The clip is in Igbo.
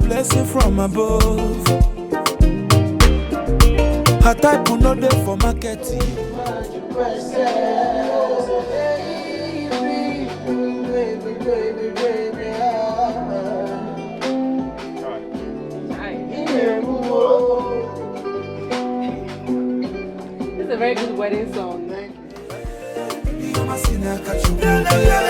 blessing from above. Her type will not there for marketing. It's a very good wedding song. You.